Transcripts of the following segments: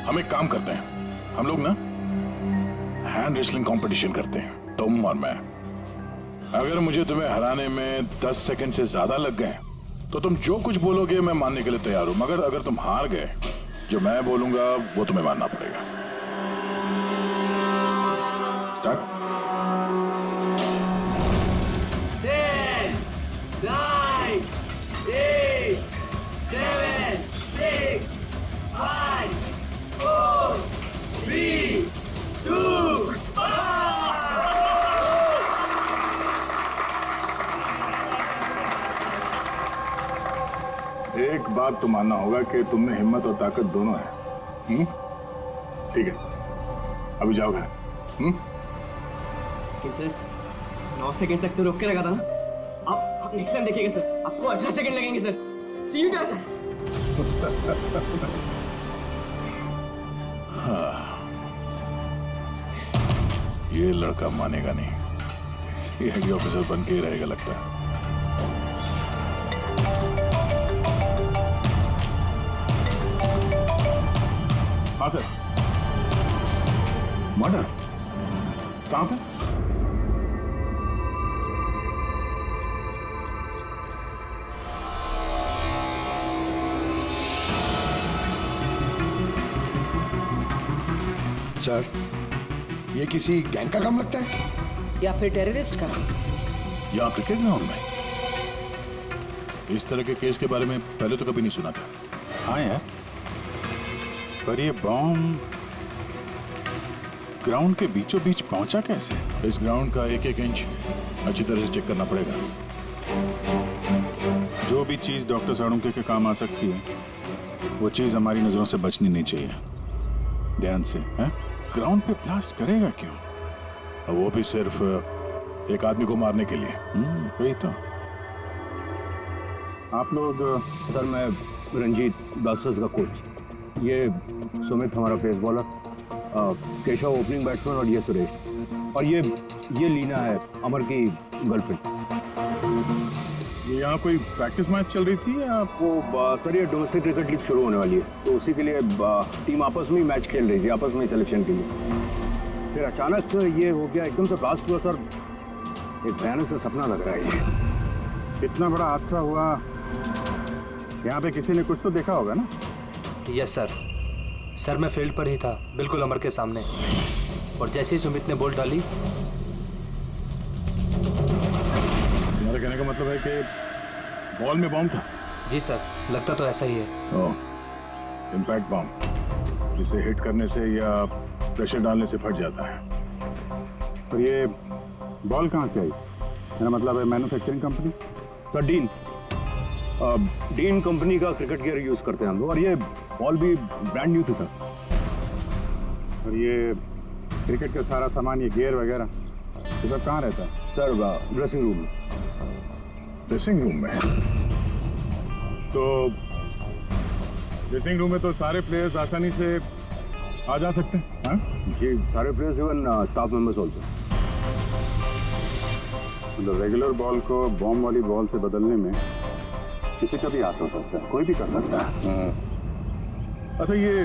हम एक काम करते हैं, हम लोग ना हैंड रेसलिंग कंपटीशन करते हैं, तुम और मैं। अगर मुझे तुम्हें हराने में 10 सेकंड से ज्यादा लग गए तो तुम जो कुछ बोलोगे मैं मानने के लिए तैयार हूं, मगर अगर तुम हार गए, जो मैं बोलूंगा वो तुम्हें मानना पड़ेगा। स्टार्ट। 10, 9, 8, 7, 6, 5, 4, 3, 2, एक बात तो मानना होगा कि तुम में हिम्मत और ताकत दोनों है। ठीक है, अभी जाओ घर। सर 9 सेकंड तक तो रोक के लगा था ना। आप नेक्स्ट टाइम देखिएगा सर, आपको 18 सेकंड लगेंगे सर। C you sir. ये लड़का मानेगा नहीं, सीआईडी ऑफिसर बन के ही रहेगा लगता है। हाँ सर। मर्डर कहाँ पे? सर, ये किसी गैंग का काम लगता है या फिर टेररिस्ट का? यहाँ क्रिकेट ग्राउंड में इस तरह के केस के बारे में पहले तो कभी नहीं सुना था। हाँ यार, पर ये बॉम्ब ग्राउंड के बीचों बीच पहुंचा कैसे? इस ग्राउंड का एक एक इंच अच्छी तरह से चेक करना पड़ेगा। जो भी चीज डॉक्टर साळुंके के काम आ सकती है, वो चीज हमारी नजरों से बचनी नहीं चाहिए। ध्यान से, हैं? ग्राउंड पे ब्लास्ट करेगा क्यों? और वो भी सिर्फ एक आदमी को मारने के लिए। वही तो। आप लोग सर, मैं रंजीत, ब्लास्टर्स का कोच। ये सुमित हमारा pace bowler, Keshav opening batsman और ये सुरेश, और ये लीना है अमर की गर्लफ्रेंड। ये यहाँ कोई प्रैक्टिस मैच चल रही थी या? वो सर, ये डोमेस्टिक क्रिकेट लीग शुरू होने वाली है, तो उसी के लिए टीम आपस में ही मैच खेल रही थी, आपस में ही सिलेक्शन के लिए। फिर अचानक ये हो गया, एकदम से ब्लास्ट हुआ सर। एक भयानक सा सपना लग रहा है ये। इतना बड़ा हादसा हुआ, यहाँ पे किसी ने कुछ तो देखा होगा ना? यस सर, मैं फील्ड पर ही था, बिल्कुल अमर के सामने, और जैसे ही सुमित ने बॉल डाली। तुम्हारे कहने का मतलब है कि बॉल में बॉम्ब था? जी सर, लगता तो ऐसा ही है। ओह, इम्पैक्ट बॉम्ब, जिसे हिट करने से या प्रेशर डालने से फट जाता है। और ये बॉल कहाँ से आई? मेरा मतलब है manufacturing company. Sir, dean company का क्रिकेट गियर यूज करते हैं हम लोग, और ये बॉल भी ब्रांड न्यू थी सर। और ये क्रिकेट का सारा सामान, ये गियर वगैरह, ये सब कहाँ रहता है? सर, ड्रेसिंग रूम में। ड्रेसिंग रूम में? तो ड्रेसिंग रूम में तो सारे प्लेयर्स आसानी से आ जा सकते हैं? हाँ जी, सारे players, even staff members also. मतलब रेगुलर बॉल को बॉम्ब वाली बॉल से बदलने में किसी का भी हाथ हो सकता है, कोई भी कर सकता है। अच्छा, ये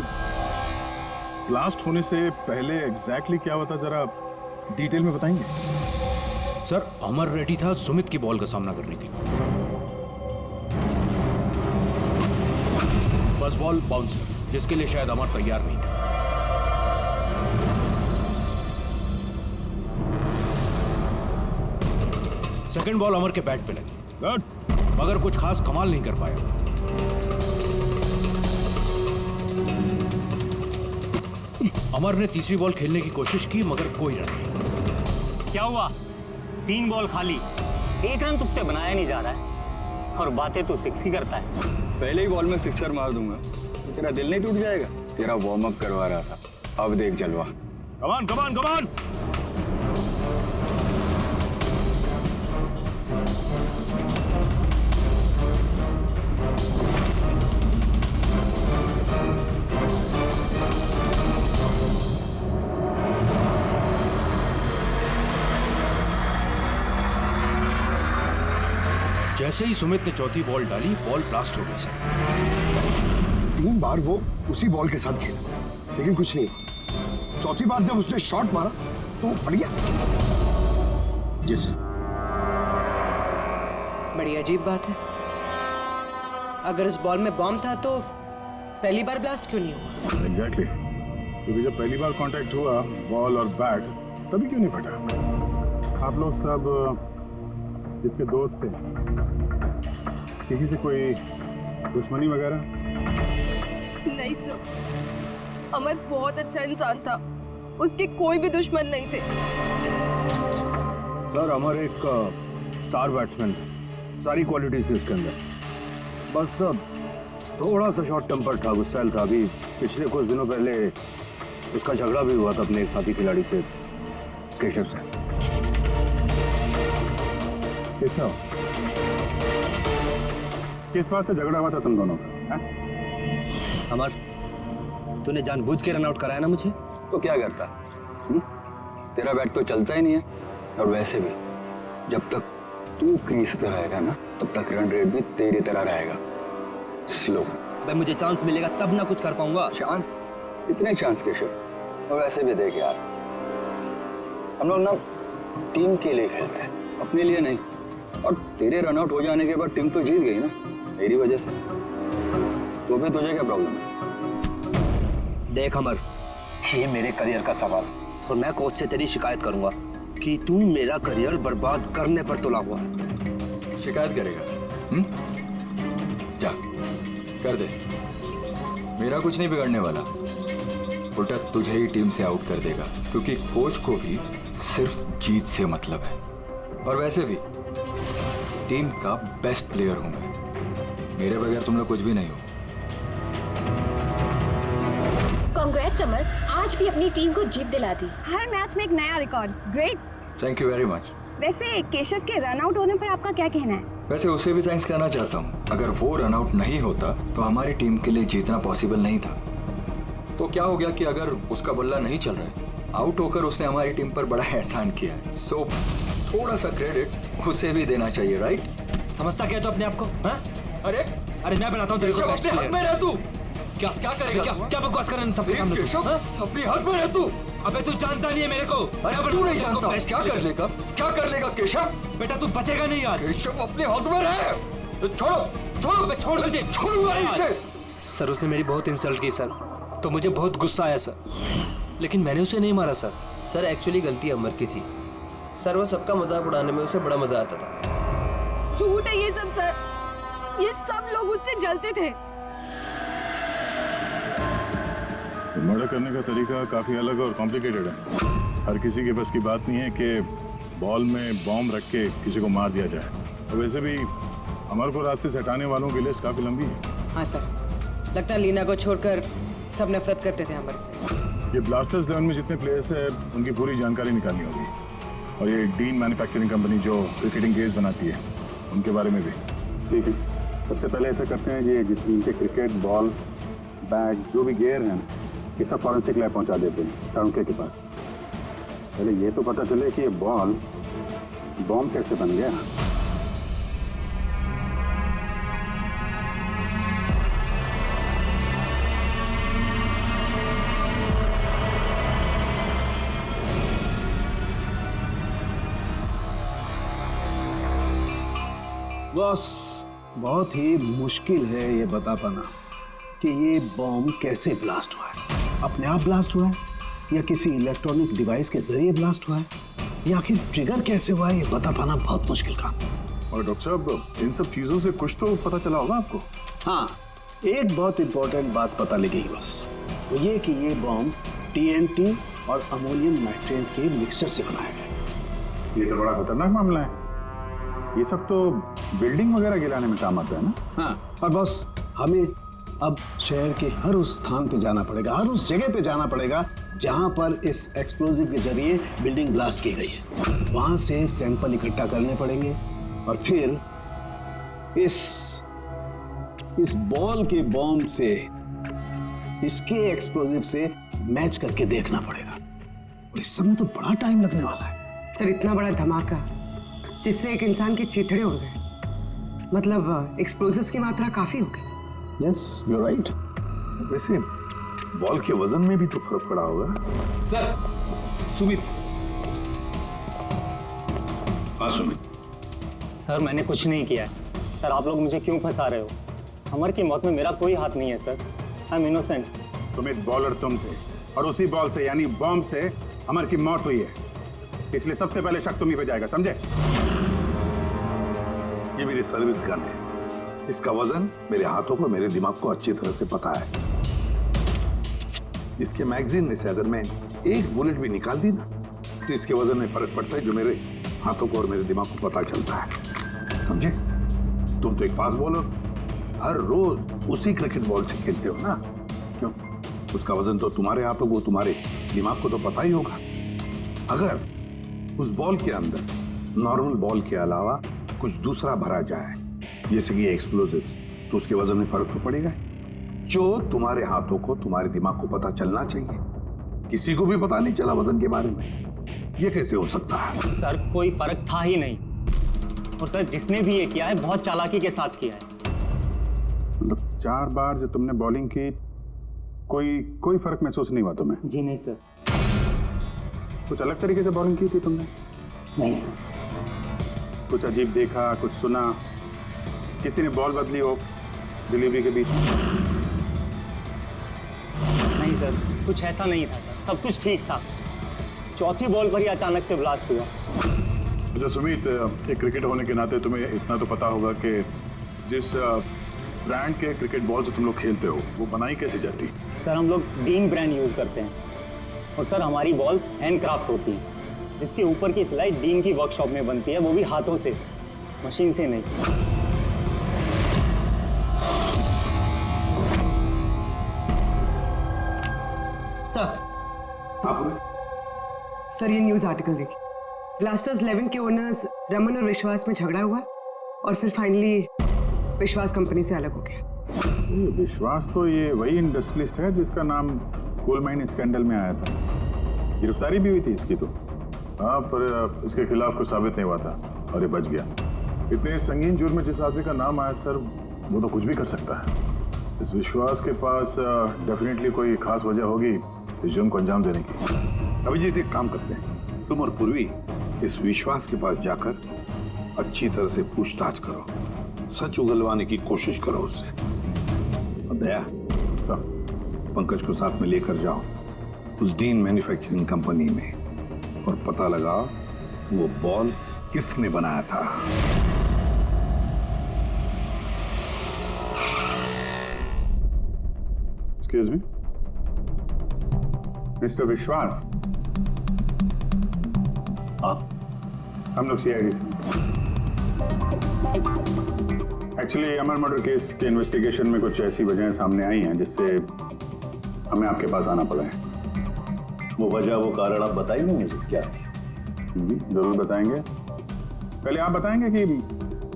ब्लास्ट होने से पहले एग्जैक्टली क्या हुआ था, जरा डिटेल में बताएंगे? सर, अमर रेडी था सुमित की बॉल का सामना करने के लिए। फर्स्ट बॉल बाउंसर, जिसके लिए शायद अमर तैयार नहीं था। सेकंड बॉल अमर के बैट पे लगी, मगर कुछ खास कमाल नहीं कर पाया। अमर ने तीसरी बॉल खेलने की कोशिश की, मगर कोई रन नहीं। क्या हुआ? 3 बॉल खाली, 1 रन तुझसे बनाया नहीं जा रहा है, और बातें तो 6 ही करता है। पहले ही बॉल में सिक्सर मार दूंगा तो तेरा दिल नहीं टूट जाएगा? तेरा वार्म अप करवा रहा था, अब देख जलवा। कमान कमान कमान। जैसे ही सुमित ने चौथी बॉल डाली, बॉल ब्लास्ट हो गई सर। 3 बार वो उसी बॉल के साथ खेला लेकिन कुछ नहीं हुआ। चौथी बार जब उसने शॉट मारा तो वो फट गया। जी सर। बड़ी अजीब बात है। अगर इस बॉल में बॉम्ब था तो पहली बार ब्लास्ट क्यों नहीं हुआ? एग्जैक्टली क्योंकि जब पहली बार कांटेक्ट हुआ बॉल और बैट तभी क्यों नहीं फटा? आप लोग सब इसके दोस्त थे, किसी से कोई दुश्मनी वगैरह? नहीं सर, अमर बहुत अच्छा इंसान था, उसके कोई भी दुश्मन नहीं थे। सर अमर एक स्टार बैट्समैन, सारी क्वालिटीज थी उसके अंदर, बस थोड़ा सा शॉर्ट टेम्पर था, गुस्सैल था। अभी पिछले कुछ दिनों पहले उसका झगड़ा भी हुआ था अपने एक साथी खिलाड़ी से, केशव से। केशव, किस बात से झगड़ा हुआ था तुम दोनों का? अमर, तूने जानबूझ के रन आउट कराया ना मुझे? तो क्या करता? तेरा बैट तो चलता ही नहीं है, और वैसे भी जब तक तू क्रीज पे रहेगा ना तब तक रन रेट भी तेरी तरह रहेगा, स्लो। भाई मुझे चांस मिलेगा तब ना कुछ कर पाऊंगा। चांस? इतने चांस केशव? और वैसे भी देख यार, हम लोग ना टीम के लिए खेलते हैं, अपने लिए नहीं। और तेरे रन आउट हो जाने के बाद टीम तो जीत गई ना मेरी वजह से, तो फिर तुझे क्या प्रॉब्लम है? देख अमर, ये मेरे करियर का सवाल है और मैं कोच से तेरी शिकायत करूंगा कि तू मेरा करियर बर्बाद करने पर तुला हुआ है। शिकायत करेगा? जा कर दे, मेरा कुछ नहीं बिगड़ने वाला, उल्टा तुझे ही टीम से आउट कर देगा, क्योंकि कोच को भी सिर्फ जीत से मतलब है। और वैसे भी टीम का बेस्ट प्लेयर हूं मैं, मेरे बगैर तुम लोग कुछ भी नहीं हो। कांग्रेट्स अमर, आज भी अपनी टीम को जीत दिला दी। हर मैच में एक नया record. Great. Thank you very much. वैसे केशव के रन आउट होने पर आपका क्या कहना है? वैसे उसे भी थैंक्स कहना चाहता हूँ, अगर वो रन आउट नहीं होता तो हमारी टीम के लिए जीतना पॉसिबल नहीं था। तो क्या हो गया कि अगर उसका बल्ला नहीं चल रहा है, आउट होकर उसने हमारी टीम पर बड़ा एहसान किया है, सो थोड़ा सा क्रेडिट उसे भी देना चाहिए, राइट? समझता क्या तो अपने आप को? हाँ? अरे मैं बनाता हूँ तेरे को बेस्ट प्लेयर। में रह तू, क्या क्या करेगा? क्या बकवास कर रहा है सबके सामने तू? केशव, हाँ? अपनी हाथ में रह तू। अबे तू जानता नहीं है मेरे को। अरे तू नहीं जानता, क्या कर लेगा? क्या कर लेगा केशव? बेटा तू बचेगा नहीं यार। केशव अपने हाथ में रहे, छोड़ो अबे छोड़ मुझे, छोड़ूंगा नहीं इसे। सर उसने मेरी बहुत इंसल्ट की सर, तो मुझे बहुत गुस्सा आया सर, लेकिन मैंने उसे नहीं मारा सर। सर एक्चुअली गलती अमर की थी सर, वो सबका मजाक उड़ाने में उसे बड़ा मजा आता था। झूठ है ये सब सर, ये सब लोग उससे जलते थे। मर्डर करने का तरीका काफी अलग और कॉम्प्लिकेटेड है। हर किसी के बस की बात नहीं है कि बॉल में बॉम्ब रख के किसी को मार दिया जाए। और वैसे भी अमर को रास्ते से हटाने वालों की लिस्ट काफी लंबी है। हाँ सर, लगता है लीना को छोड़कर सब नफरत करते थे अमर से। ये ब्लास्टर्स 11 में जितने प्लेयर्स हैं उनकी पूरी जानकारी निकालनी होगी, और ये डीन मैन्युफैक्चरिंग कंपनी जो क्रिकेटिंग गेयर्स बनाती है उनके बारे में भी। ठीक है, सबसे पहले ऐसा करते हैं, ये जिनके क्रिकेट बॉल बैट जो भी गेयर हैं ये सब फॉरेंसिक लैब पहुंचा देते हैं सारुके के पास। पहले ये तो पता चले कि ये बॉम्ब कैसे बन गया। बॉस, बहुत ही मुश्किल है ये बता पाना कि ये बॉम्ब कैसे ब्लास्ट हुआ है। अपने आप ब्लास्ट हुआ है या किसी इलेक्ट्रॉनिक डिवाइस के जरिए ब्लास्ट हुआ है, या आखिर ट्रिगर कैसे हुआ है, ये बता पाना बहुत मुश्किल काम है। और डॉक्टर साहब, इन सब चीजों से कुछ तो पता चला होगा आपको? हाँ, एक बहुत इंपॉर्टेंट बात पता लगी बस, वो ये कि ये बॉम्ब TNT और अमोनियम नाइट्रेट के मिक्सचर से बनाया गया। ये तो बड़ा खतरनाक मामला है। ये सब तो बिल्डिंग वगैरह गिराने में काम आता है ना? हाँ, और बॉस हमें अब शहर के हर उस स्थान पे जाना पड़ेगा, हर उस जगह पे जाना पड़ेगा जहां पर इस एक्सप्लोजिव के जरिए बिल्डिंग ब्लास्ट की गई है। वहां से सैंपल इकट्ठा करने पड़ेंगे और फिर इस बॉल के बॉम्ब से इसके एक्सप्लोजिव से मैच करके देखना पड़ेगा, और इस समय तो बड़ा टाइम लगने वाला है। सर इतना बड़ा धमाका जिससे एक इंसान के चिथड़े उड़ गए, मतलब एक्सप्लोजिव्स की मात्रा काफी होगी। Yes, you are right. वैसे बॉल के वजन में भी तो फर्क पड़ा होगा। सर सुमित। हाँ सुमित। सर मैंने कुछ नहीं किया है। सर आप लोग मुझे क्यों फंसा रहे हो? अमर की मौत में मेरा कोई हाथ नहीं है sir. I am innocent. Sumit, bowler तुम थे और उसी बॉल से यानी बॉम्ब से अमर की मौत हुई है, इसलिए सबसे पहले शक तुम्ही पे जाएगा, समझे? ये मेरी सर्विस गन है, इसका वजन मेरे हाथों को मेरे दिमाग को अच्छी तरह से पता है। इसके मैगजीन में से अगर मैं एक बुलेट भी निकाल दी ना तो इसके वजन में फर्क पड़ता है, जो मेरे हाथों को और मेरे दिमाग को पता चलता है, समझे? तुम तो एक फास्ट बॉलर, हर रोज उसी क्रिकेट बॉल से खेलते हो ना, क्यों? उसका वजन तो तुम्हारे हाथों को, तुम्हारे दिमाग को तो पता ही होगा। अगर उस बॉल के अंदर नॉर्मल बॉल के अलावा कुछ दूसरा भरा जाए, जैसे कि एक्सप्लोजिव्स, तो उसके वजन में फर्क तो पड़ेगा। जो तुम्हारे हाथों को, तुम्हारे दिमाग को पता चलना चाहिए, किसी को भी पता नहीं चला वजन के बारे में, ये कैसे हो सकता है? सर कोई फर्क था ही नहीं, और सर जिसने भी ये किया है बहुत चालाकी के साथ किया है। मतलब 4 बार जो तुमने बॉलिंग की, कोई फर्क महसूस नहीं हुआ तुम्हें? जी नहीं सर। कुछ अलग तरीके से बॉलिंग की थी तुमने? नहीं सर। कुछ अजीब देखा, कुछ सुना, किसी ने बॉल बदली हो डिलीवरी के बीच? नहीं सर, कुछ ऐसा नहीं था सर, सब कुछ ठीक था। चौथी बॉल पर ही अचानक से ब्लास्ट हुआ। अच्छा सुमित, एक क्रिकेटर होने के नाते तुम्हें इतना तो पता होगा कि जिस ब्रांड के क्रिकेट बॉल से तुम लोग खेलते हो वो बनाई कैसे जाती है? सर हम लोग डीन ब्रांड यूज करते हैं, और सर हमारी बॉल्स हैंडक्राफ्ट होती हैं, जिसके ऊपर की सिलाई डीन की वर्कशॉप में बनती है, वो भी हाथों से, मशीन से नहीं। सर ये न्यूज़ आर्टिकल देखिए। ब्लास्टर्स 11 के ओनर्स रमन और विश्वास में झगड़ा हुआ और फिर फाइनली विश्वास कंपनी से अलग हो गया। विश्वास तो ये वही इंडस्ट्रियलिस्ट है जिसका नाम कोल माइन स्कैंडल में आया था, गिरफ्तारी भी हुई थी इसकी तो। हाँ, पर इसके खिलाफ कुछ साबित नहीं हुआ था और ये बच गया। इतने संगीन जुर्म में जिस आदमी का नाम आया सर, वो तो कुछ भी कर सकता है। इस विश्वास के पास डेफिनेटली कोई खास वजह होगी इस जुर्म को अंजाम देने की। अभिजीत, एक काम करते हैं, तुम और पूर्वी इस विश्वास के पास जाकर अच्छी तरह से पूछताछ करो, सच उगलवाने की कोशिश करो उससे। और दया, पंकज को साथ में लेकर जाओ उस डीन मैन्युफैक्चरिंग कंपनी में और पता लगाओ वो बॉल किसने बनाया था। एक्सक्यूज मी, मिस्टर विश्वास, आप? हम लोग सीआईडी से। एक्चुअली अमर मर्डर केस के इन्वेस्टिगेशन में कुछ ऐसी वजहें सामने आई हैं जिससे हमें आपके पास आना पड़ा है। वो वजह, वो कारण आप बताएंगे मुझे क्या? जरूर बताएंगे। पहले आप बताएंगे कि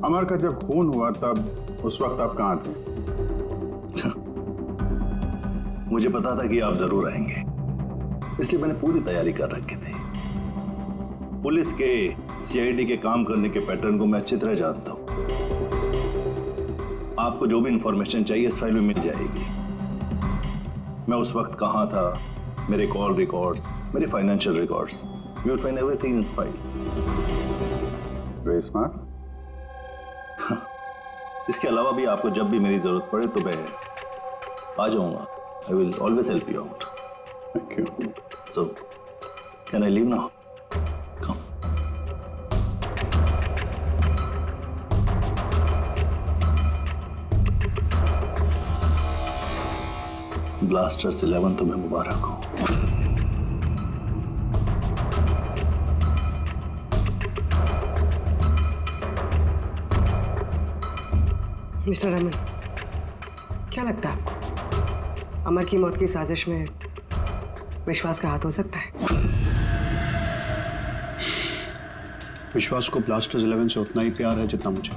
अमर का जब खून हुआ तब उस वक्त आप कहाँ थे? मुझे पता था कि आप जरूर आएंगे, इसलिए मैंने पूरी तैयारी कर रखी थी। पुलिस के, सीआईडी के काम करने के पैटर्न को मैं अच्छी तरह जानता हूं। आपको जो भी इंफॉर्मेशन चाहिए इस फाइल में मिल जाएगी। मैं उस वक्त कहां था, मेरे कॉल रिकॉर्ड्स, मेरे financial records, you will find everything in this file. Very smart. इसके अलावा भी आपको जब भी मेरी जरूरत पड़े तो मैं आ जाऊंगा। I will always help you out. Thank you. So can I leave now? Blasters 11 तुम्हें मुबारक हो। मिस्टर रमन, क्या लगता है आपको अमर की मौत की साजिश में विश्वास का हाथ हो सकता है? विश्वास को ब्लास्टर्स 11 से उतना ही प्यार है जितना मुझे।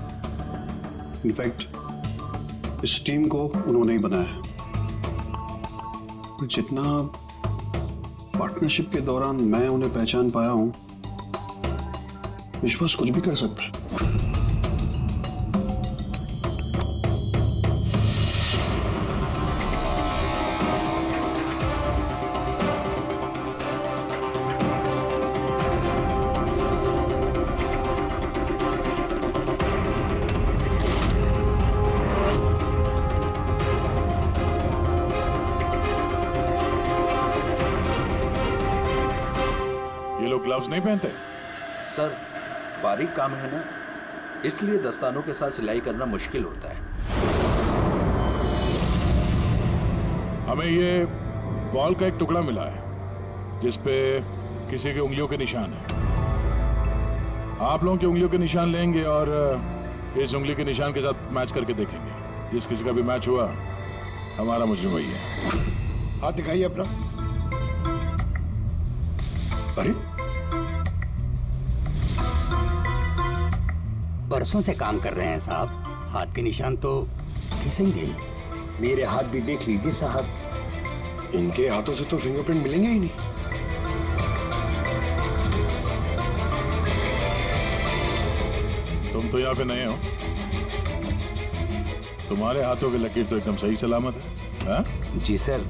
इनफैक्ट इस टीम को उन्होंने ही बनाया है। जितना पार्टनरशिप के दौरान मैं उन्हें पहचान पाया हूं, विश्वास कुछ भी कर सकता है। ग्लव्स नहीं पहनते? सर बारीक काम है ना, इसलिए दस्तानों के साथ सिलाई करना मुश्किल होता है। हमें ये बॉल का एक टुकड़ा मिला है जिस पे किसी की उंगलियों के निशान है। आप लोगों की उंगलियों के निशान लेंगे और इस उंगली के निशान के साथ मैच करके देखेंगे। जिस किसी का भी मैच हुआ हमारा मुजरिम वही है। हाथ दिखाइए अपना। अरे बरसों से काम कर रहे हैं साहब, हाथ के निशान तो घिसेंगे ही। मेरे हाथ भी देख लीजिए साहब, इनके हाथों से तो फिंगरप्रिंट मिलेंगे ही नहीं। तुम तो यहाँ पे नए हो, तुम्हारे हाथों की लकीर तो एकदम सही सलामत है। हा? जी सर,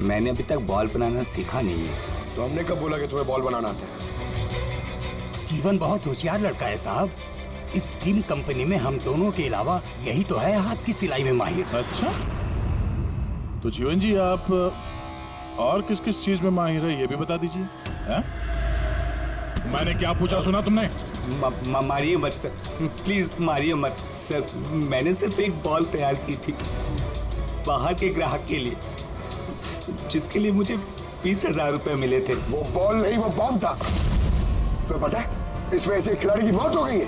मैंने अभी तक बॉल बनाना सीखा नहीं है। तो हमने कब बोला कि तुम्हें बॉल बनाना आता है? जीवन बहुत होशियार लड़का है साहब। इस टीम कंपनी में हम दोनों के अलावा यही तो है हाथ की सिलाई में माहिर। अच्छा, तो जीवन जी आप और किस किस चीज में माहिर है ये भी बता दीजिए। मैंने क्या पूछा सुना तुमने? मारिए मत सर, प्लीज मारिए मत सर। मैंने सिर्फ एक बॉल तैयार की थी बाहर के ग्राहक के लिए, जिसके लिए मुझे 20,000 रुपए मिले थे। वो बॉल नहीं, वो बॉम्ब था। तो पता है इस वजह से खिलाड़ी की मौत हो गई है।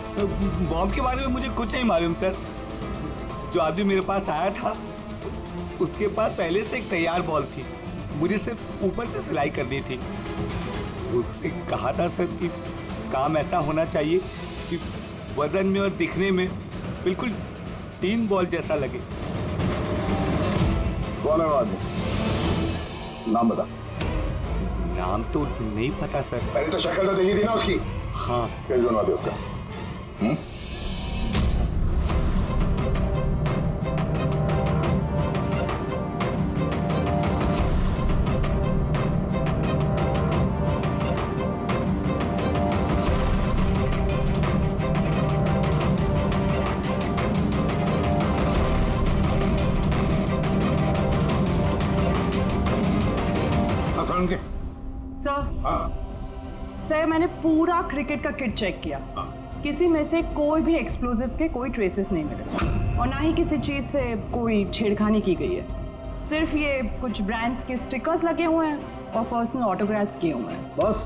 बॉम्ब के बारे में मुझे कुछ नहीं मालूम सर। जो आदमी मेरे पास आया था उसके पास पहले से एक तैयार बॉल थी, मुझे सिर्फ ऊपर से सिलाई करनी थी। उसने कहा था सर कि काम ऐसा होना चाहिए कि वजन में और दिखने में बिल्कुल टीम बॉल जैसा लगे। कौन है वो आदमी? नाम बता। नाम तो नहीं पता सर। पहले तो शक्ल तो देखी थी ना उसकी। हाँ। कैसे बनवा दे उसका? सर मैंने पूरा क्रिकेट का किट चेक किया, किसी में से कोई भी एक्सप्लोजिव्स के कोई ट्रेसेस नहीं मिले और ना ही किसी चीज से कोई छेड़खानी की गई है। सिर्फ ये कुछ ब्रांड्स के स्टिकर्स लगे हुए हैं और पर्सनल ऑटोग्राफ्स किए हुए हैं। बॉस,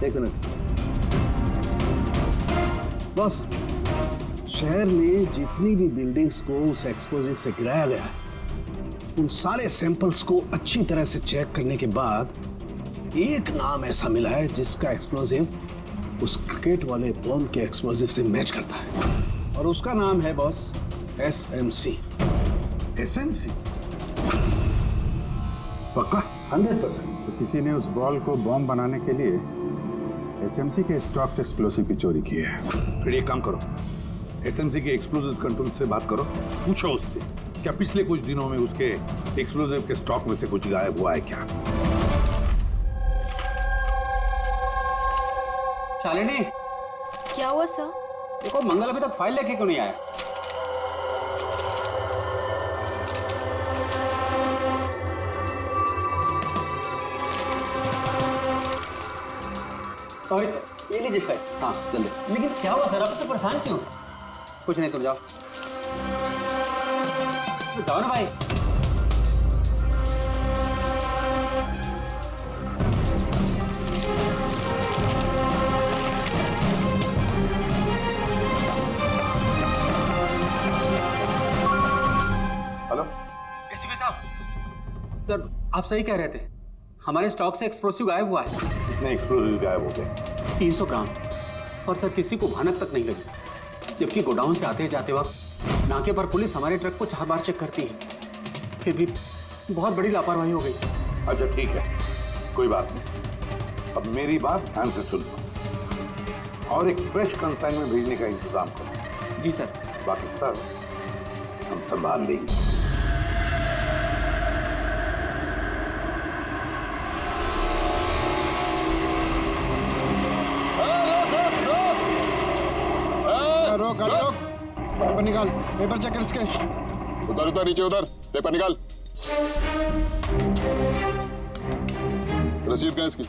एक मिनट। बॉस, शहर में जितनी भी बिल्डिंग्स को उस एक्सप्लोजिव से गिराया गया है उन सारे सैंपल्स को अच्छी तरह से चेक करने के बाद एक नाम ऐसा मिला है जिसका एक्सप्लोजिव उस क्रिकेट वाले बॉम्ब के एक्सप्लोजिव से मैच करता है और उसका नाम है बॉस SMC। SMC? पक्का? 100%। तो किसी ने उस बॉल को बॉम्ब बनाने के लिए SMC के स्टॉक से एक्सप्लोसिव की चोरी की है। फिर एक काम करो, SMC के एक्सप्लोजिव कंट्रोल से बात करो, पूछो उससे क्या पिछले कुछ दिनों में उसके एक्सप्लोजिव के स्टॉक में से कुछ गायब हुआ है क्या? शालिनी, क्या हुआ सर? देखो मंगल अभी तक फाइल लेके क्यों नहीं आया? सॉरी सर, ये लीजिए फाइल। हाँ जल्दी। लेकिन क्या हुआ सर, आप तो परेशान क्यों? कुछ नहीं, तुम जाओ। तो जाओ ना भाई। एसीपी साहब, सर आप सही कह रहे थे, हमारे स्टॉक से एक्सप्लोसिव गायब हुआ है। कितने एक्सप्लोजिव गायब हो गए? 300 ग्राम। और सर किसी को भनक तक नहीं लगी, जबकि गोडाउन से आते जाते वक्त नाके पर पुलिस हमारे ट्रक को 4 बार चेक करती है, फिर भी बहुत बड़ी लापरवाही हो गई। अच्छा ठीक है, कोई बात नहीं। अब मेरी बात ध्यान से सुन लो और एक फ्रेश कंसाइनमेंट भेजने का इंतजाम करो। जी सर। बाकी सब हम संभाल लेंगे। रोक रोक, पेपर निकाल, पेपर चेक कर इसके। उधर उधर नीचे उधर, पेपर निकाल। रसीद कहाँ इसकी?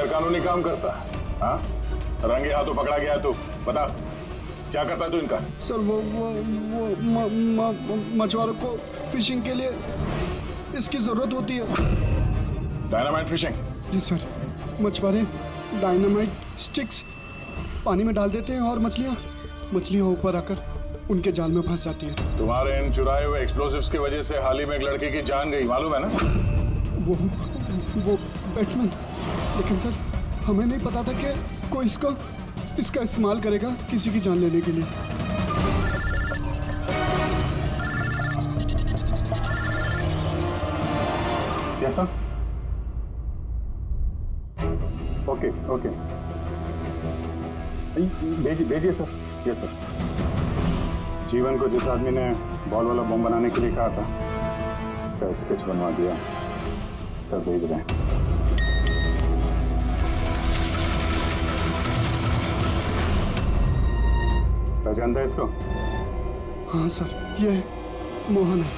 गैर कानूनी काम करता है? हाँ, रंगे हाथों पकड़ा गया तू, बता क्या करता है तू इनका? सर वो मछुआरों को फिशिंग के लिए इसकी जरूरत होती है। Dynamite fishing? जी सर, मछुआरे डायनामाइट स्टिक्स पानी में डाल देते हैं और मछलियाँ ऊपर आकर उनके जाल में फंस जाती हैं। तुम्हारे इन चुराए हुए एक्सप्लोसिव्स की वजह से हाल ही में एक लड़के की जान गई, मालूम है ना? वो बैट्समैन, लेकिन सर हमें नहीं पता था कि कोई इसका इस्तेमाल करेगा किसी की जान लेने के लिए। कैसा? ओके भेजिए सर। Yes sir. जीवन को जिस आदमी ने बॉल वाला बम बनाने के लिए कहा था, उसका स्केच बनवा दिया सर, भेज रहे हैं। पहचानता है इसको? हाँ सर, ये मोहन है।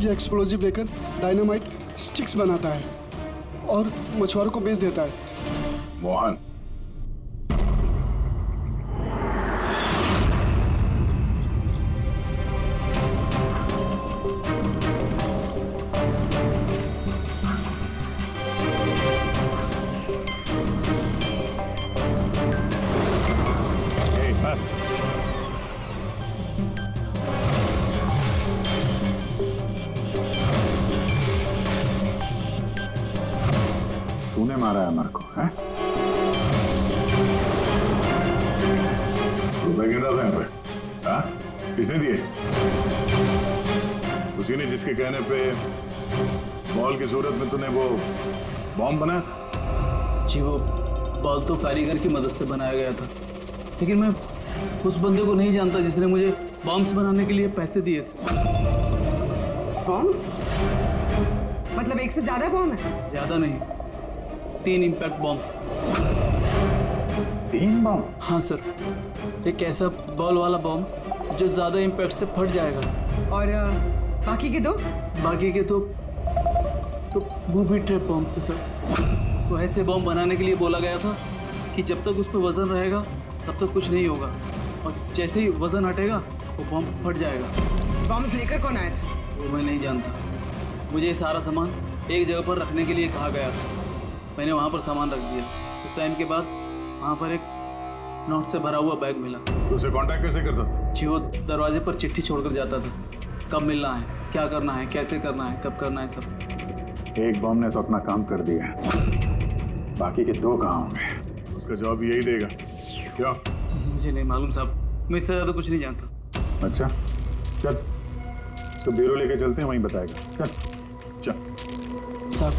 ये एक्सप्लोजिव लेकर डायनामाइट स्टिक्स बनाता है और मछुआरों को बेच देता है। मोहन? बस तूने मारा है अमर को, हैं? रुपए गिन रहा था यहाँ पे? हाँ? किसने दिए? उसी ने जिसके कहने पे बॉल की सूरत में तूने वो बॉम्ब बनाया? जी वो बॉल तो कारीगर की मदद से बनाया गया था, लेकिन मैं उस बंदे को नहीं जानता जिसने मुझे बॉम्ब्स बनाने के लिए पैसे दिए थे। बॉम्ब्स? मतलब एक से ज्यादा बॉम्ब है? ज्यादा नहीं, 3 इम्पैक्ट बॉम्ब्स। 3 बॉम्ब? हाँ सर, एक ऐसा बॉल वाला बॉम्ब जो ज्यादा इम्पैक्ट से फट जाएगा। और बाकी के 2? बाकी के तो बूबी ट्रैप बॉम्ब से सर। तो ऐसे बॉम्ब बनाने के लिए बोला गया था कि जब तक उस पर वजन रहेगा तब तक कुछ नहीं होगा, और जैसे ही वजन हटेगा वो बॉम्ब फट जाएगा। बॉम्ब्स लेकर कौन आया था? वो मैं नहीं जानता। मुझे ये सारा सामान एक जगह पर रखने के लिए कहा गया था, मैंने वहाँ पर सामान रख दिया। उस टाइम के बाद वहाँ पर एक नोट से भरा हुआ बैग मिला। उसे कांटेक्ट कैसे करता था? जी वो दरवाजे पर चिट्ठी छोड़कर जाता था, कब मिलना है, क्या करना है, कैसे करना है, कब करना है, सब। एक बॉम्ब ने तो अपना काम कर दिया, बाकी के 2 कहाँ होंगे? उसका जवाब यही देगा। क्यों? मुझे नहीं मालूम साहब, मैं इससे ज़्यादा कुछ नहीं जानता। अच्छा चल, तो ब्यूरो लेके चलते हैं, वहीं बताएगा। चल साहब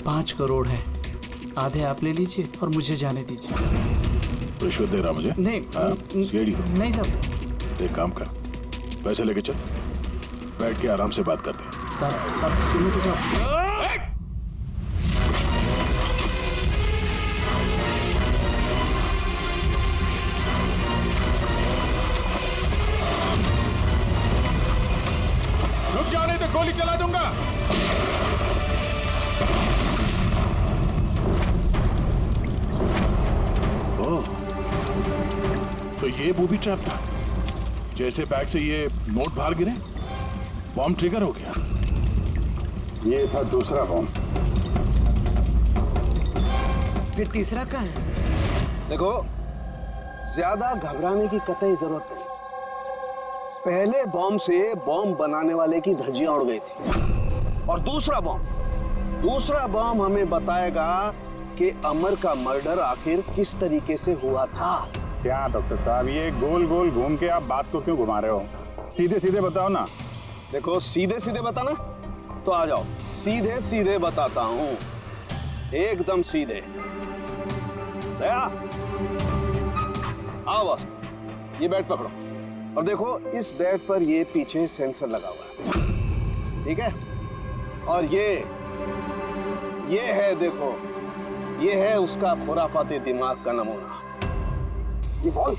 5 करोड़ है, आधे आप ले लीजिए और मुझे जाने दीजिए। रिश्वत दे रहा मुझे? नहीं नहीं साहब। एक काम कर, पैसे लेके चल, बैठ के आराम से बात करते हैं। साहब सुनो तो साहब। रुक जाओ नहीं तो गोली चला दूंगा। ओह, तो ये बूबी ट्रैप था। जैसे बैग से ये नोट बाहर गिरे, बॉम्ब ट्रिगर हो गया। ये था दूसरा बॉम्ब। फिर तीसरा कहाँ है? देखो, ज्यादा घबराने की कतई जरूरत नहीं। पहले बॉम्ब से बॉम्ब बनाने वाले की धज्जियां उड़ गई थी, और दूसरा बॉम्ब हमें बताएगा कि अमर का मर्डर आखिर किस तरीके से हुआ था। क्या डॉक्टर साहब, ये गोल गोल घूम के आप बात को क्यों घुमा रहे हो? सीधे सीधे बताओ ना। देखो, सीधे सीधे बताना तो आ जाओ, सीधे सीधे बताता हूं, एकदम सीधे। दया, आओ बस, ये बैट पकड़ो और देखो, इस बैट पर ये पीछे सेंसर लगा हुआ है, ठीक है? और ये है, देखो, ये है उसका खुराफाती दिमाग का नमूना। ये बॉल,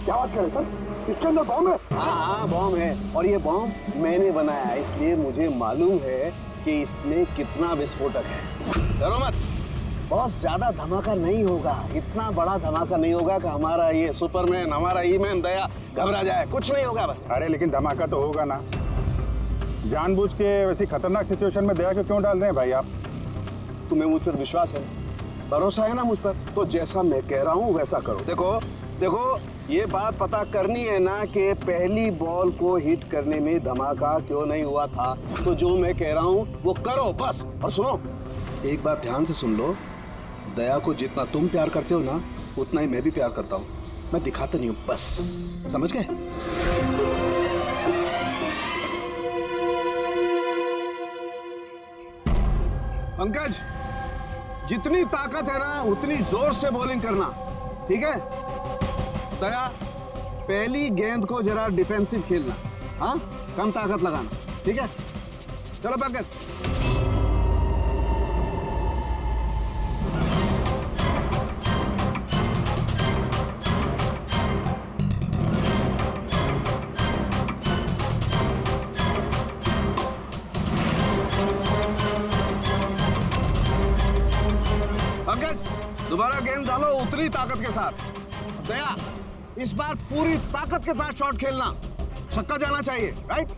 क्या बात कर रहे सर? इसके अंदर बॉम्ब है? हाँ, बॉम्ब है, और ये बॉम्ब मैंने बनाया है, इसलिए मुझे मालूम है कि इसमें कितना विस्फोटक है। डरो मत। बहुत ज्यादा धमाका नहीं होगा, इतना बड़ा धमाका नहीं होगा कि हमारा ये सुपरमैन, हमारा ईमैन दया घबरा जाए। कुछ नहीं होगा बस। अरे लेकिन धमाका तो होगा ना। जानबूझ के वैसी खतरनाक सिचुएशन में दया को क्यों डाल रहे हैं भाई आप? तुम्हें मुझ पर विश्वास है, भरोसा है ना मुझ पर? तो जैसा मैं कह रहा हूँ वैसा करो। देखो देखो, ये बात पता करनी है ना कि पहली बॉल को हिट करने में धमाका क्यों नहीं हुआ था। तो जो मैं कह रहा हूँ वो करो बस। और सुनो, एक बात ध्यान से सुन लो, दया को जितना तुम प्यार करते हो ना, उतना ही मैं भी प्यार करता हूँ। मैं दिखाता नहीं हूँ, बस समझ गए? पंकज, जितनी ताकत है ना उतनी जोर से बॉलिंग करना, ठीक है? दया, पहली गेंद को जरा डिफेंसिव खेलना, हाँ, कम ताकत लगाना, ठीक है? चलो पंकज। पंकज, दोबारा गेंद डालो उतनी ताकत के साथ। दया, इस बार पूरी ताकत के साथ शॉट खेलना, छक्का जाना चाहिए, राइट?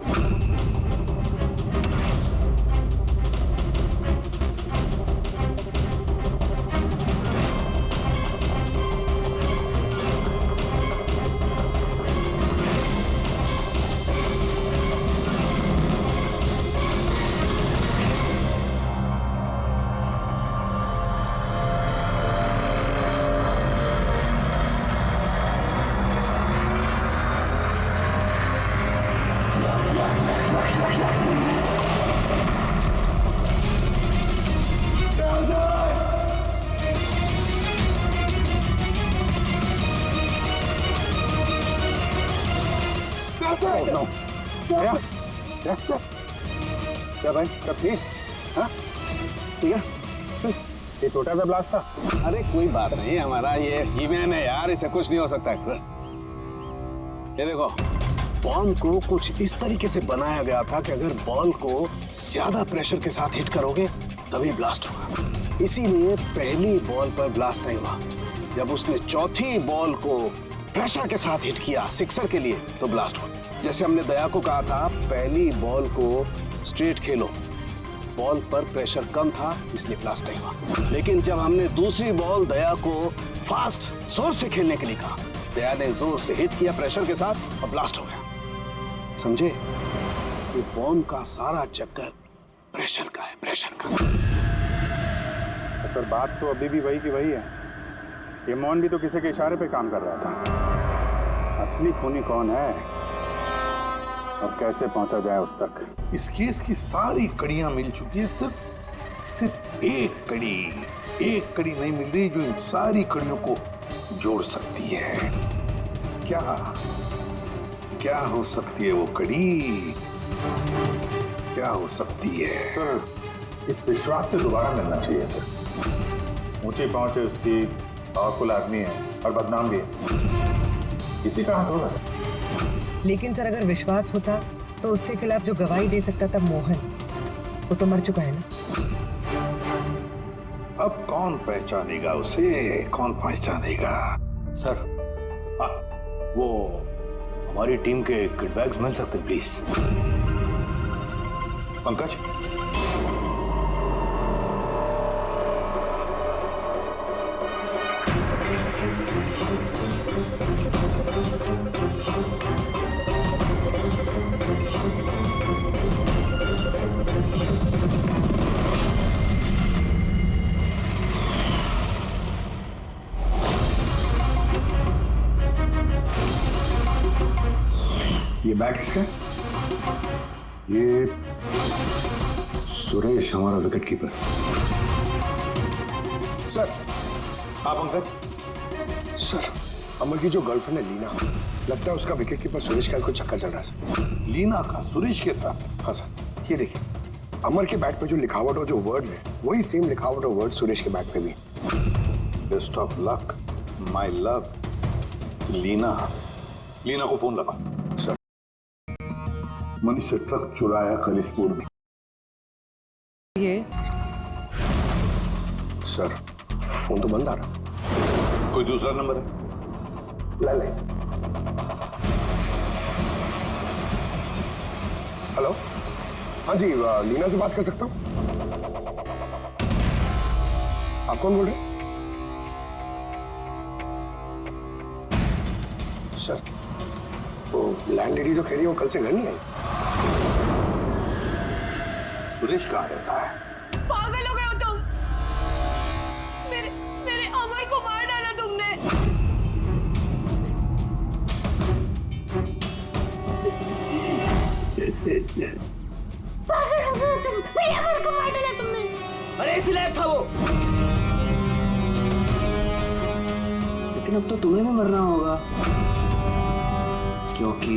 क्या भाई, सब ठीक? हाँ, ठीक है। ये छोटा सा ब्लास्ट था। अरे कोई बात नहीं, हमारा ये ईमैन है यार, इसे कुछ नहीं हो सकता है। ये देखो, बॉम्ब को कुछ इस तरीके से बनाया गया था कि अगर बॉल को ज्यादा प्रेशर के साथ हिट करोगे तभी ब्लास्ट होगा। इसीलिए पहली बॉल पर ब्लास्ट नहीं हुआ। जब उसने चौथी बॉल को प्रेशर के साथ हिट किया सिक्सर के लिए, तो ब्लास्ट हुआ। जैसे हमने दया को कहा था, पहली बॉल को स्ट्रेट खेलो, बॉल पर प्रेशर कम था इसलिए ब्लास्ट नहीं हुआ। लेकिन जब हमने दूसरी बॉल दया को फास्ट जोर से खेलने के लिए कहा, दया ने जोर से हिट किया प्रेशर के साथ और ब्लास्ट हो गया। समझे? ये बॉम्ब का सारा चक्कर प्रेशर का है, प्रेशर का। सर बात तो अभी भी वही की वही है। ये मौन भी तो किसी के इशारे पे काम कर रहा था। असली खूनी कौन है और कैसे पहुंचा जाए उस तक? इस केस की सारी कड़ियां मिल चुकी है, सिर्फ एक कड़ी नहीं मिल रही जो इन सारी कड़ियों को जोड़ सकती है। क्या हो सकती है वो कड़ी? क्या हो सकती है? सर इस विश्वास से दोबारा मिलना चाहिए सर। ऊंची पहुंचे उसकी, पावरफुल आदमी है और बदनाम भी है, किसी का हाथ होगा सर। लेकिन सर अगर विश्वास होता तो उसके खिलाफ जो गवाही दे सकता था मोहन, वो तो मर चुका है ना। अब कौन पहचानेगा उसे? कौन पहचानेगा? सर, वो हमारी टीम के किडबैग्स मिल सकते हैं प्लीज? पंकज, ये बैट किसका है? ये सुरेश, हमारा विकेट कीपर। सर, हाँ पंकज। सर, अमर की जो गर्लफ्रेंड है लीना, लगता है उसका विकेट कीपर सुरेश का कुछ चक्कर चल रहा है सर। लीना का सुरेश के साथ? हाँ सर, ये देखिए, अमर के बैट पे जो लिखावट और जो वर्ड्स है, वही सेम लिखावट और वर्ड सुरेश के बैट पे भी। Best of luck my love. Leena को फोन लगा। सर, मनीष से ट्रक चुराया कलिसपुर में। ये सर, फोन तो बंद आ रहा। कोई दूसरा नंबर है? हेलो, हाँ जी, लीना से बात कर सकता हूँ? आप कौन बोल रहे हैं? सर, वो लैंडलेडी जो कह रही है वो कल से घर नहीं आई। सुरेश कहाँ रहता है? पागल हो गए हो तुम? मेरे अमर को मार डाला तुमने। पागल हो गए हो तुम? मेरे अमर को मार डाला तुमने। अरे इसलिए था वो। लेकिन अब तो तुम्हें भी मरना होगा, क्योंकि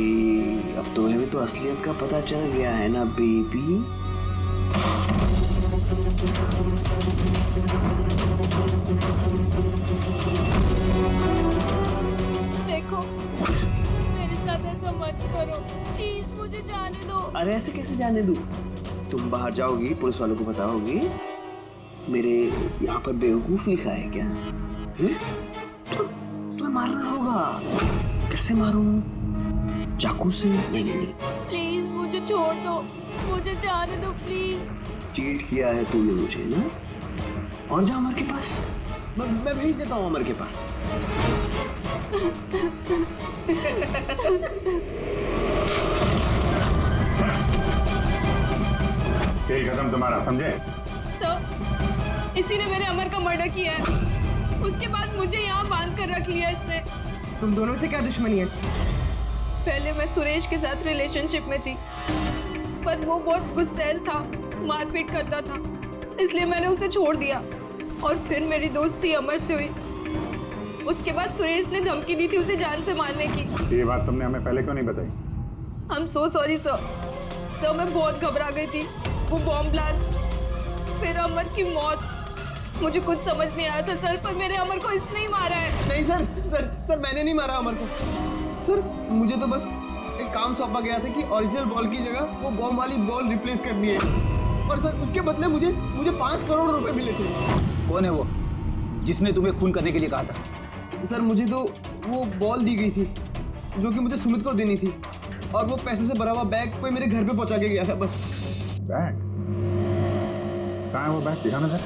अब तुम्हें भी तो असलियत का पता चल गया है ना बेबी। देखो, मेरे साथ ऐसा मत करो, प्लीज मुझे जाने दो। अरे ऐसे कैसे जाने दूं? तुम बाहर जाओगी, पुलिस वालों को बताओगी मेरे यहाँ पर बेवकूफ लिखा है क्या? तुम्हें मारना होगा। कैसे मारूं? चाकू से? नहीं। प्लीज मुझे छोड़ दो, मुझे जाने दो प्लीज। चीट किया है तूने मुझे ना? और जा अमर के पास, मैं भेज देता हूँ अमर के पास। खेल खत्म तुम्हारा, समझे? सर, इसी ने मेरे अमर का मर्डर किया है। उसके बाद मुझे यहाँ बांध कर रख लिया इसने। तुम दोनों से क्या दुश्मनी है इसकी? पहले मैं सुरेश के साथ रिलेशनशिप में थी, पर वो बहुत गुस्सैल था, मारपीट करता था, इसलिए मैंने उसे छोड़ दिया। और फिर मेरी दोस्ती अमर से हुई। उसके बाद सुरेश ने धमकी दी थी उसे जान से मारने की। ये बात तुमने हमें पहले क्यों नहीं बताई? I'm so sorry sir. Sir मैं बहुत घबरा गई थी। वो बॉम्ब ब्लास्ट, फिर अमर की मौत, मुझे कुछ समझ नहीं आया था सर, पर मेरे अमर को इसने ही मारा है। नहीं सर, मैंने नहीं मारा अमर को। सर, मुझे तो बस एक काम सौंपा गया था कि ओरिजिनल बॉल की जगह वो बॉम्ब वाली बॉल रिप्लेस करनी है, और सर उसके बदले मुझे 5 करोड़ रुपए मिले थे। कौन है वो जिसने तुम्हें खून करने के लिए कहा था? सर मुझे तो वो बॉल दी गई थी जो कि मुझे सुमित को देनी थी, और वो पैसों से भरा हुआ बैग कोई मेरे घर पे पहुंचा के गया था बस। बैग? कहाँ है वो बैग? दिखाना सर।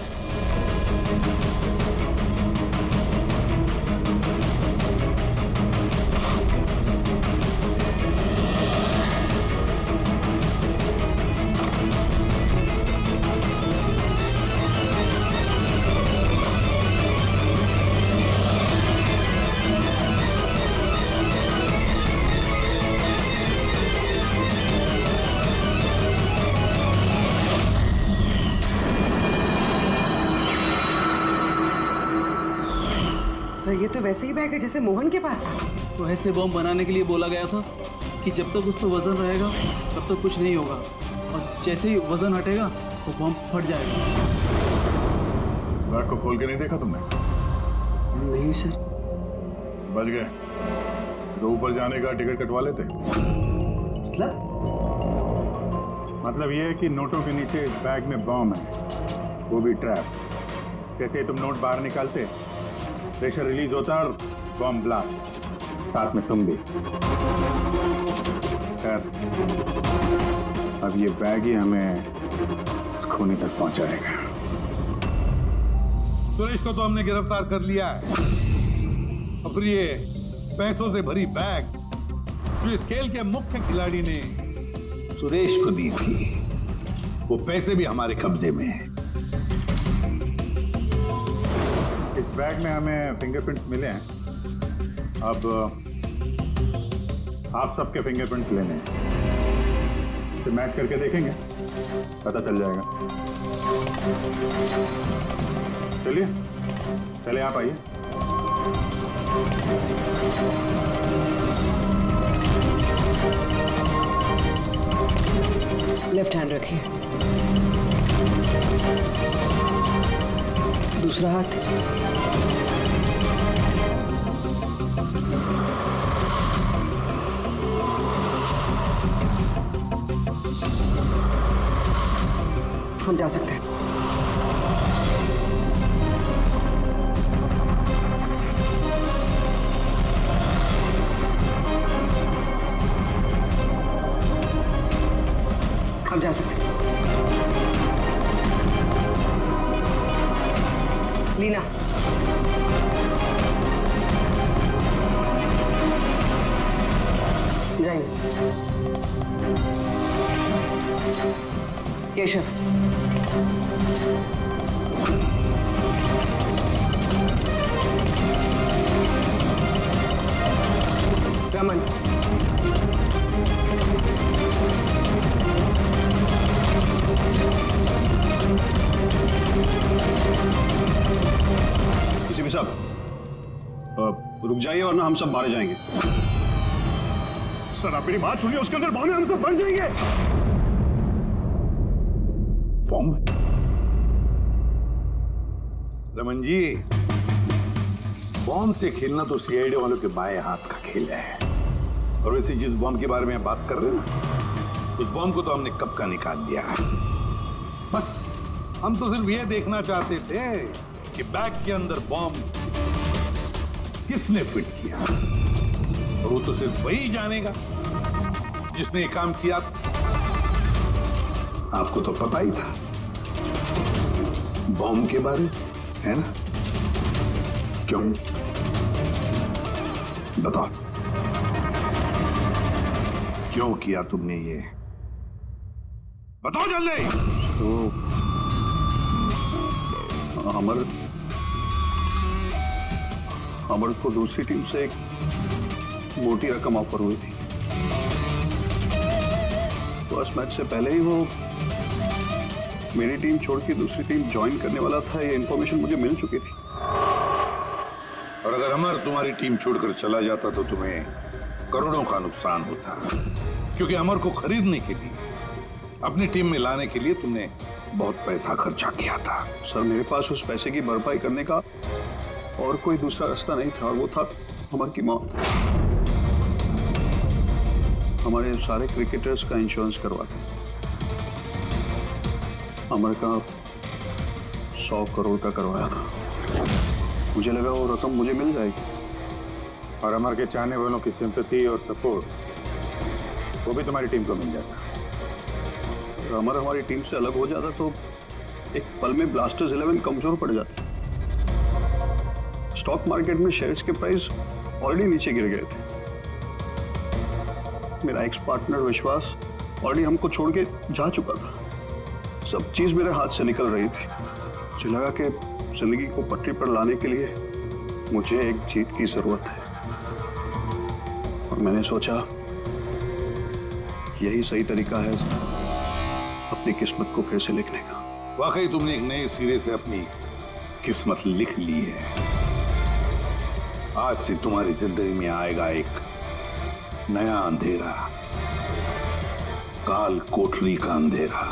सर ये तो वैसे ही बैग है जैसे मोहन के पास था। तो ऐसे बम बनाने के लिए बोला गया था कि जब तक उस पर वजन रहेगा तब तक कुछ नहीं होगा, और जैसे ही वजन हटेगा वो बम फट जाएगा। इस बैग को खोल के नहीं देखा तुमने? नहीं सर। बच गए तो ऊपर जाने का टिकट कटवा लेते। मतलब ये है कि नोटों के नीचे इस बैग में बम है, वो भी ट्रैप। जैसे ही तुम नोट बाहर निकालते, प्रेशर रिलीज होता और बम ब्लास्ट, साथ में तुम भी। खैर, अब ये बैग ही हमें उस खूनी तक पहुंचाएगा। सुरेश को तो हमने गिरफ्तार कर लिया है, और फिर ये पैसों से भरी बैग जो इस खेल के मुख्य खिलाड़ी ने सुरेश को दी थी, वो पैसे भी हमारे कब्जे में हैं। इस बैग में हमें फिंगरप्रिंट्स मिले हैं। अब आप सबके फिंगरप्रिंट्स लेने हैं, तो मैच करके देखेंगे, पता चल जाएगा। चलिए आप आइए। लेफ्ट हैंड रखिए, दूसरा हाथ। हम जा सकते हैं। लीना, जाइए। केशव, रमन, सीपी साहब रुक जाइए वरना हम सब मारे जाएंगे। सर आप मेरी बात सुनिए, उसके अंदर बॉम्ब है, हम सब बन जाएंगे। बॉम्ब? रमन जी, बॉम्ब से खेलना तो सीआईडी वालों के बाएं हाथ का खेल है। और वैसे जिस बॉम्ब के बारे में बात कर रहे हैं ना, उस बॉम्ब को तो हमने कब का निकाल दिया है। बस हम तो सिर्फ ये देखना चाहते थे कि बैग के अंदर बॉम्ब किसने फिट किया, और वो तो सिर्फ वही जानेगा जिसने ये काम किया। आपको तो पता ही था बॉम्ब के बारे, है ना? क्यों? बताओ, क्यों किया तुमने ये? बताओ जल्दी। तो अमर को दूसरी टीम से एक मोटी रकम ऑफर हुई थी। फर्स्ट मैच से पहले ही वो मेरी टीम छोड़ के दूसरी टीम ज्वाइन करने वाला था, ये इंफॉर्मेशन मुझे मिल चुकी थी। और अगर अमर तुम्हारी टीम छोड़कर चला जाता तो तुम्हें करोड़ों का नुकसान होता, क्योंकि अमर को खरीदने के लिए, अपनी टीम में लाने के लिए तुमने बहुत पैसा खर्चा किया था। सर मेरे पास उस पैसे की भरपाई करने का और कोई दूसरा रास्ता नहीं था, और वो था अमर की मौत। हमारे सारे क्रिकेटर्स का इंश्योरेंस करवा के अमर का 100 करोड़ का करवाया था। मुझे लगा वो रकम मुझे मिल जाएगी, और अमर के चाहने वालों की सिंपैथी और सपोर्ट वो भी तुम्हारी टीम को मिल जाता। अगर अमर हमारी टीम से अलग हो जाता तो एक पल में ब्लास्टर्स 11 कमजोर पड़ जाती। स्टॉक मार्केट में शेयर्स के प्राइस ऑलरेडी नीचे गिर गए थे। मेरा एक्स पार्टनर विश्वास ऑलरेडी हमको छोड़ के जा चुका था। सब चीज मेरे हाथ से निकल रही थी। मुझे लगा कि जिंदगी को पटरी पर लाने के लिए मुझे एक जीत की जरूरत है, और मैंने सोचा यही सही तरीका है अपनी किस्मत को फिर से लिखने का। वाकई तुमने एक नए सिरे से अपनी किस्मत लिख ली है। आज से तुम्हारी जिंदगी में आएगा एक नया अंधेरा, काल कोठरी का अंधेरा।